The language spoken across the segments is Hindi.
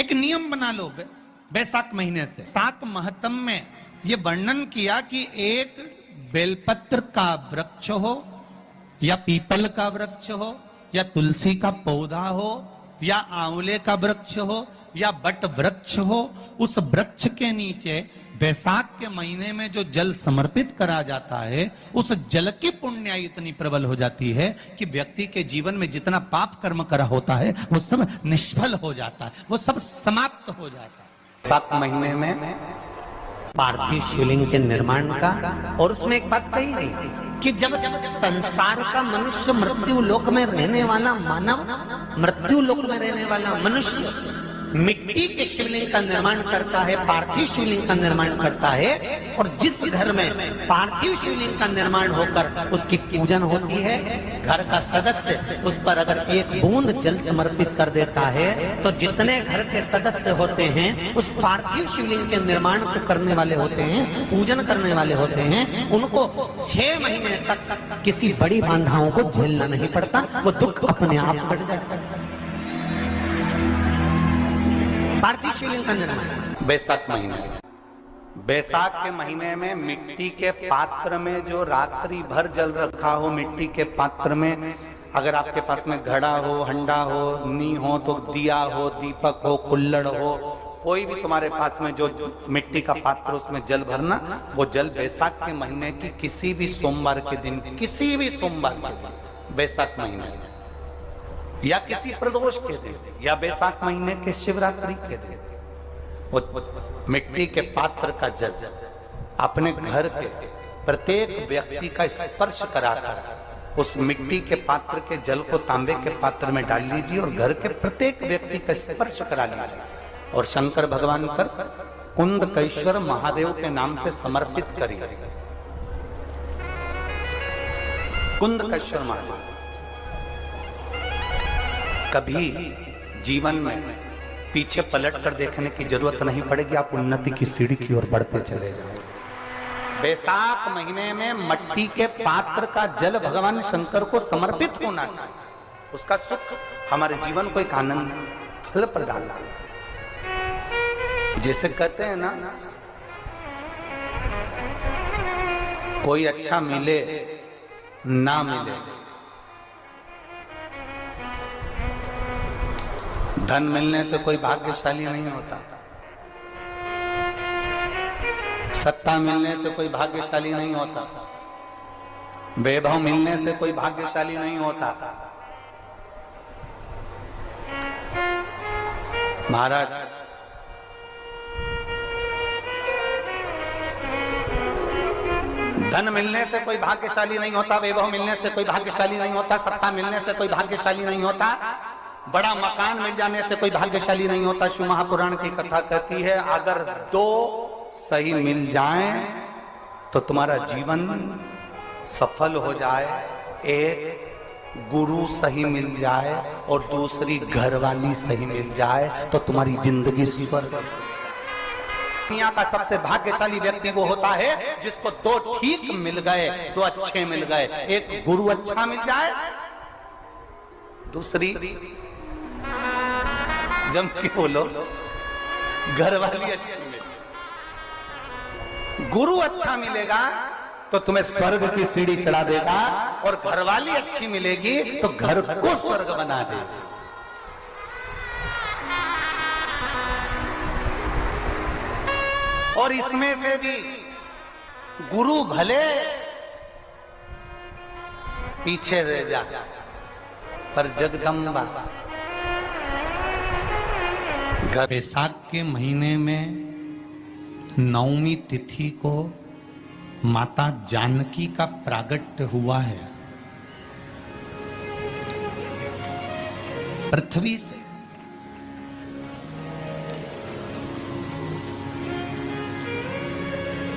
एक नियम बना लो बैसाख महीने से। साक महत्म में ये वर्णन किया कि एक बेलपत्र का वृक्ष हो या पीपल का वृक्ष हो या तुलसी का पौधा हो या आंवले का वृक्ष हो या बट वृक्ष हो, उस वृक्ष के नीचे बैसाख के महीने में जो जल समर्पित करा जाता है, उस जल की पुण्याई इतनी प्रबल हो जाती है कि व्यक्ति के जीवन में जितना पाप कर्म करा होता है वो सब निष्फल हो जाता है, वो सब समाप्त हो जाता है। बैसाख महीने में पार्थिव शिवलिंग के निर्माण का, और उसमें एक बात कही गई कि जब संसार का मनुष्य, मृत्यु लोक में रहने वाला मानव, मृत्यु लोक में रहने वाला मनुष्य मिट्टी के शिवलिंग का निर्माण करता है, पार्थिव शिवलिंग का निर्माण करता है, और जिस घर में पार्थिव शिवलिंग का निर्माण होकर उसकी पूजन होती है, घर का सदस्य उस पर अगर एक बूंद जल समर्पित कर देता है तो जितने घर के सदस्य होते हैं उस पार्थिव शिवलिंग के निर्माण को करने वाले होते हैं, पूजन करने वाले होते हैं, उनको 6 महीने तक किसी बड़ी बाधाओं को झेलना नहीं पड़ता, वो दुख अपने आप कट जाता है। पार्थिव शिवलिंग का निर्माण बैसाख महीने, बैसाख के महीने में मिट्टी के पात्र में जो रात्रि भर जल रखा हो, मिट्टी के पात्र में अगर आपके पास में घड़ा हो, हंडा हो, नी हो, तो दिया हो, दीपक हो, कुल्लड़ हो, कोई भी तुम्हारे पास में जो मिट्टी का पात्र, उसमें जल भरना। वो जल बैसाख के महीने की किसी भी सोमवार के दिन, किसी भी सोमवार के दिन, बैसाख महीने या किसी प्रदोष के दिन या बैसाख महीने के शिवरात्रि के दिन, वो मिट्टी के पात्र का जल अपने घर के प्रत्येक व्यक्ति का स्पर्श कराकर उस मिट्टी के पात्र के जल को तांबे के पात्र में डाल लीजिए और घर के प्रत्येक व्यक्ति का स्पर्श करा लीजिए और शंकर भगवान पर कुंदकेश्वर महादेव के नाम से समर्पित करिए। कुंदकेश्वर महादेव, कभी जीवन में पीछे पलट कर देखने की जरूरत नहीं पड़ेगी, आप उन्नति की सीढ़ी की ओर बढ़ते चले जाओगे। बैसाख महीने में मट्टी के पात्र का जल भगवान शंकर को समर्पित होना चाहिए, उसका सुख हमारे जीवन को एक आनंद फल प्रदान। जैसे कहते हैं ना, कोई अच्छा मिले ना मिले, धन मिलने से कोई भाग्यशाली नहीं होता, सत्ता मिलने से कोई भाग्यशाली नहीं होता, वैभव मिलने से कोई भाग्यशाली नहीं होता। महाराज, धन मिलने से कोई भाग्यशाली नहीं होता, वैभव मिलने से कोई भाग्यशाली नहीं होता, सत्ता मिलने से कोई भाग्यशाली नहीं होता, बड़ा मकान मिल जाने से कोई भाग्यशाली नहीं होता। शिव महापुराण की कथा कहती है, अगर 2 सही मिल जाएं तो तुम्हारा जीवन सफल हो जाए, एक गुरु सही मिल जाए और दूसरी घरवाली सही मिल जाए तो तुम्हारी जिंदगी स्वर्ग। दुनिया का सबसे भाग्यशाली व्यक्ति वो होता है जिसको 2 ठीक मिल गए, 2 अच्छे मिल गए, एक गुरु अच्छा मिल जाए, दूसरी जम के बोलो घरवाली अच्छी मिले। गुरु अच्छा मिलेगा तो तुम्हें स्वर्ग की सीढ़ी चढ़ा देगा और घरवाली अच्छी मिलेगी तो घर को स्वर्ग बना देगी। और इसमें से भी गुरु भले पीछे रह जाए पर जगदम्बा। बैसाख के महीने में नवमी तिथि को माता जानकी का प्रागट्य हुआ है पृथ्वी से।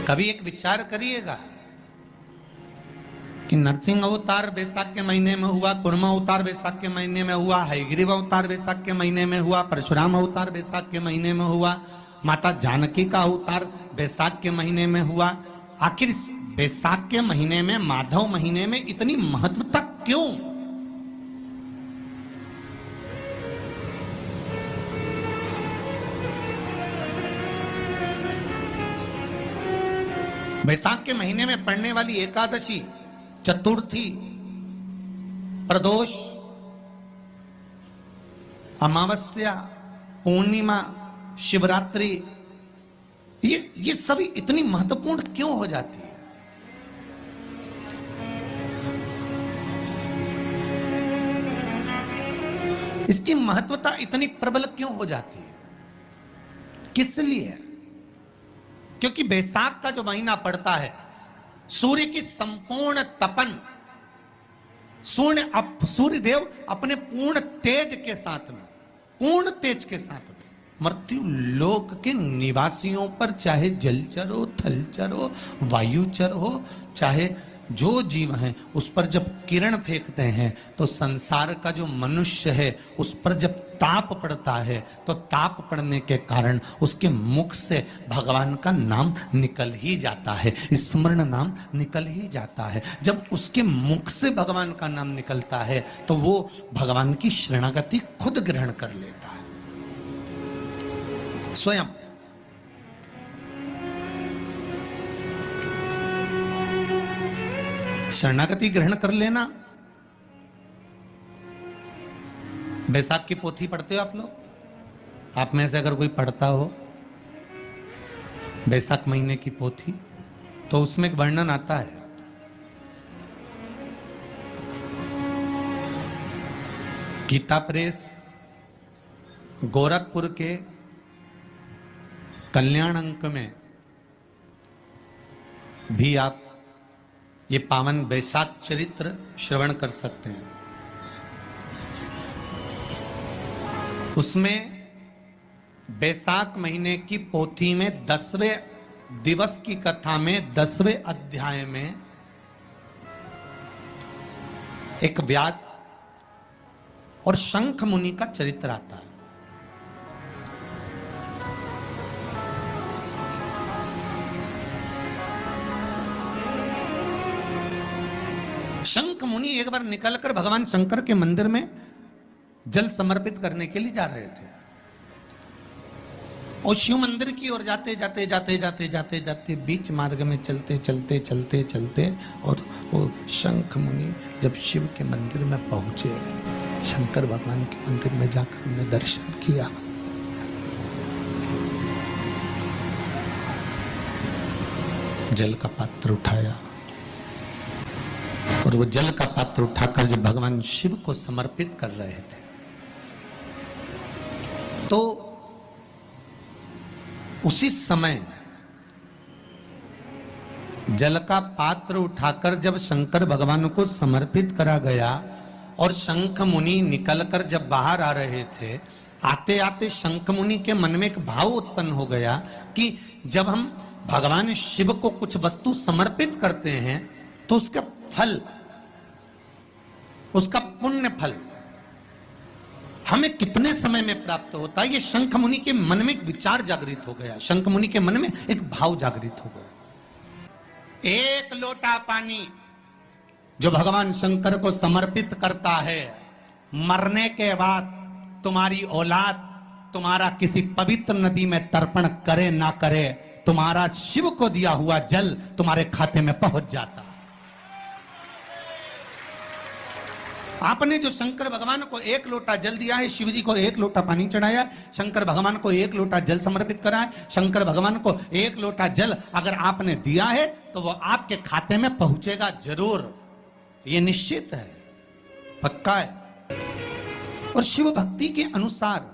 कभी एक विचार करिएगा कि नरसिंह अवतार बैसाख के महीने में हुआ, कुर्मा अवतार बैसाख के महीने में हुआ, हयग्रीव अवतार बैसाख के महीने में हुआ, परशुराम अवतार बैसाख के महीने में हुआ, माता जानकी का अवतार बैसाख के महीने में हुआ। आखिर बैसाख के महीने में, माधव महीने में इतनी महत्वता क्यों? बैसाख के महीने में पड़ने वाली एकादशी, चतुर्थी, प्रदोष, अमावस्या, पूर्णिमा, शिवरात्रि, ये सभी इतनी महत्वपूर्ण क्यों हो जाती है? इसकी महत्वता इतनी प्रबल क्यों हो जाती है? किस लिए? क्योंकि बैसाख का जो महीना पड़ता है, सूर्य की संपूर्ण तपन, सूर्य देव अपने पूर्ण तेज के साथ में, पूर्ण तेज के साथ में मृत्यु लोक के निवासियों पर, चाहे जलचर हो, थलचर हो, वायुचर हो, चाहे जो जीव हैं, उस पर जब किरण फेंकते हैं तो संसार का जो मनुष्य है उस पर जब ताप पड़ता है तो ताप पड़ने के कारण उसके मुख से भगवान का नाम निकल ही जाता है, स्मरण नाम निकल ही जाता है। जब उसके मुख से भगवान का नाम निकलता है तो वो भगवान की शरणागति खुद ग्रहण कर लेता है स्वयं। शरणागति ग्रहण कर लेना। बैसाख की पोथी पढ़ते हो आप लोग? आप में से अगर कोई पढ़ता हो बैसाख महीने की पोथी, तो उसमें एक वर्णन आता है गीता प्रेस गोरखपुर के कल्याण अंक में भी आप ये पावन बैसाख चरित्र श्रवण कर सकते हैं। उसमें बैसाख महीने की पोथी में 10वें दिवस की कथा में 10वें अध्याय में एक व्याध और शंख मुनि का चरित्र आता है। शंख मुनि एक बार निकलकर भगवान शंकर के मंदिर में जल समर्पित करने के लिए जा रहे थे और शिव मंदिर की ओर जाते जाते जाते जाते जाते जाते बीच मार्ग में चलते चलते चलते चलते और वो शंख मुनि जब शिव के मंदिर में पहुंचे, शंकर भगवान के मंदिर में जाकर उन्हें दर्शन किया, जल का पात्र उठाया और वो जल का पात्र उठाकर जब भगवान शिव को समर्पित कर रहे थे तो उसी समय जल का पात्र उठाकर जब शंकर भगवान को समर्पित करा गया और शंख मुनि निकलकर जब बाहर आ रहे थे, आते आते शंख मुनि के मन में एक भाव उत्पन्न हो गया कि जब हम भगवान शिव को कुछ वस्तु समर्पित करते हैं तो उसका फल, उसका पुण्य फल हमें कितने समय में प्राप्त होता है। ये शंख मुनि के मन में एक विचार जागृत हो गया, शंख मुनि के मन में एक भाव जागृत हो गया। एक लोटा पानी जो भगवान शंकर को समर्पित करता है, मरने के बाद तुम्हारी औलाद तुम्हारा किसी पवित्र नदी में तर्पण करे ना करे, तुम्हारा शिव को दिया हुआ जल तुम्हारे खाते में पहुंच जाता। आपने जो शंकर भगवान को एक लोटा जल दिया है, शिव जी को एक लोटा पानी चढ़ाया, शंकर भगवान को एक लोटा जल समर्पित करा है, शंकर भगवान को एक लोटा जल अगर आपने दिया है तो वो आपके खाते में पहुंचेगा जरूर, ये निश्चित है, पक्का है। और शिव भक्ति के अनुसार,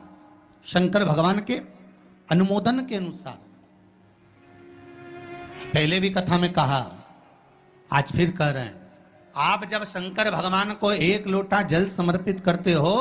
शंकर भगवान के अनुमोदन के अनुसार, पहले भी कथा में कहा, आज फिर कह रहे हैं, आप जब शंकर भगवान को एक लोटा जल समर्पित करते हो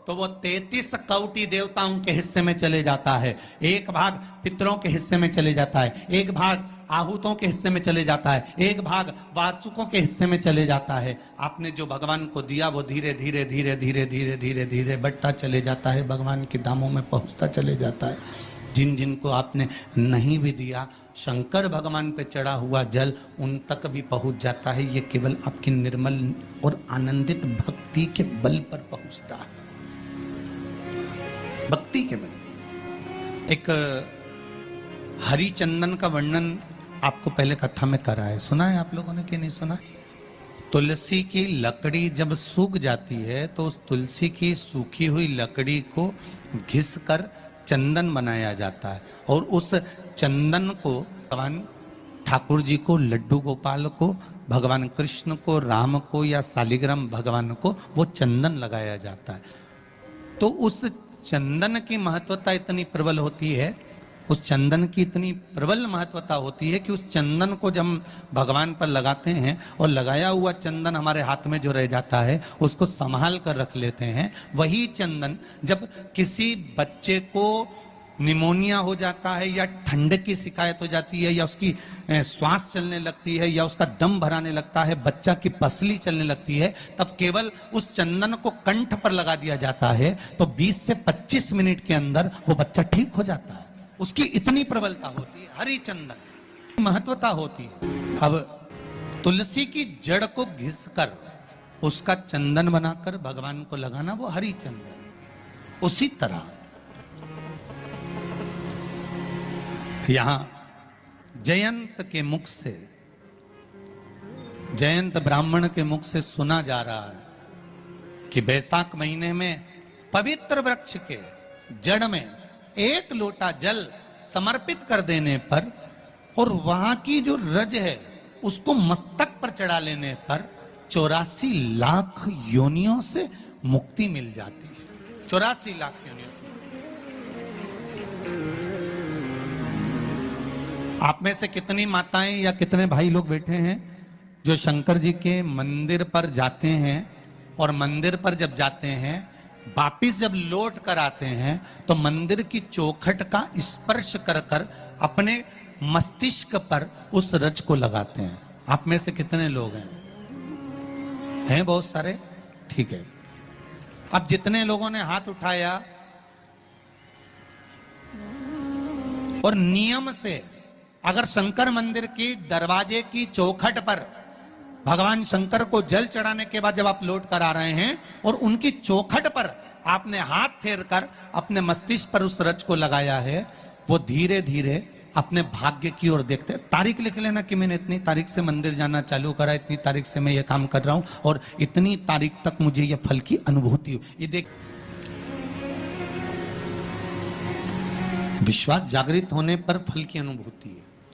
तो वो 33 कौटि देवताओं के हिस्से में चले जाता है, एक भाग पितरों के हिस्से में चले जाता है, एक भाग आहूतों के हिस्से में चले जाता है, एक भाग वाचुकों के हिस्से में चले जाता है। आपने जो भगवान को दिया वो धीरे धीरे धीरे धीरे धीरे धीरे धीरे बढ़ता चले जाता है, भगवान के धामों में पहुंचता चले जाता है। जिन जिनको आपने नहीं भी दिया, शंकर भगवान पे चढ़ा हुआ जल उन तक भी पहुंच जाता है। ये केवल आपकी निर्मल और आनंदित भक्ति के बल पर पहुंचता है, भक्ति के बल। एक हरिचंदन का वर्णन आपको पहले कथा में करा है, सुना है आप लोगों ने कि नहीं सुना? तुलसी की लकड़ी जब सूख जाती है तो उस तुलसी की सूखी हुई लकड़ी को घिस कर चंदन बनाया जाता है, और उस चंदन को भगवान ठाकुर जी को, लड्डू गोपाल को, भगवान कृष्ण को, राम को या शालिग्राम भगवान को वो चंदन लगाया जाता है। तो उस चंदन की महत्वता इतनी प्रबल होती है, उस चंदन की इतनी प्रबल महत्वता होती है कि उस चंदन को जब हम भगवान पर लगाते हैं और लगाया हुआ चंदन हमारे हाथ में जो रह जाता है उसको संभाल कर रख लेते हैं। वही चंदन जब किसी बच्चे को निमोनिया हो जाता है या ठंड की शिकायत हो जाती है या उसकी श्वास चलने लगती है या उसका दम भराने लगता है, बच्चा की पसली चलने लगती है, तब केवल उस चंदन को कंठ पर लगा दिया जाता है तो 20 से 25 मिनट के अंदर वो बच्चा ठीक हो जाता है। उसकी इतनी प्रबलता होती है, हरी चंदन महत्वता होती है। अब तुलसी की जड़ को घिसकर उसका चंदन बनाकर भगवान को लगाना, वो हरी चंदन। उसी तरह यहां जयंत के मुख से, जयंत ब्राह्मण के मुख से सुना जा रहा है कि बैसाख महीने में पवित्र वृक्ष के जड़ में एक लोटा जल समर्पित कर देने पर और वहां की जो रज है उसको मस्तक पर चढ़ा लेने पर 84 लाख योनियों से मुक्ति मिल जाती है। 84 लाख योनियों से। आप में से कितनी माताएं या कितने भाई लोग बैठे हैं जो शंकर जी के मंदिर पर जाते हैं और मंदिर पर जब जाते हैं वापिस जब लौट कर आते हैं तो मंदिर की चौखट का स्पर्श कर कर अपने मस्तिष्क पर उस रज को लगाते हैं? आप में से कितने लोग हैं? हैं बहुत सारे, ठीक है। अब जितने लोगों ने हाथ उठाया और नियम से अगर शंकर मंदिर की दरवाजे की चौखट पर भगवान शंकर को जल चढ़ाने के बाद जब आप लौट कर आ रहे हैं और उनकी चौखट पर आपने हाथ फेर कर अपने मस्तिष्क पर उस रज को लगाया है, वो धीरे धीरे अपने भाग्य की ओर देखते हैं। तारीख लिख लेना कि मैंने इतनी तारीख से मंदिर जाना चालू करा, इतनी तारीख से मैं ये काम कर रहा हूं और इतनी तारीख तक मुझे ये फल की अनुभूति हुई। ये देख, विश्वास जागृत होने पर फल की अनुभूति है।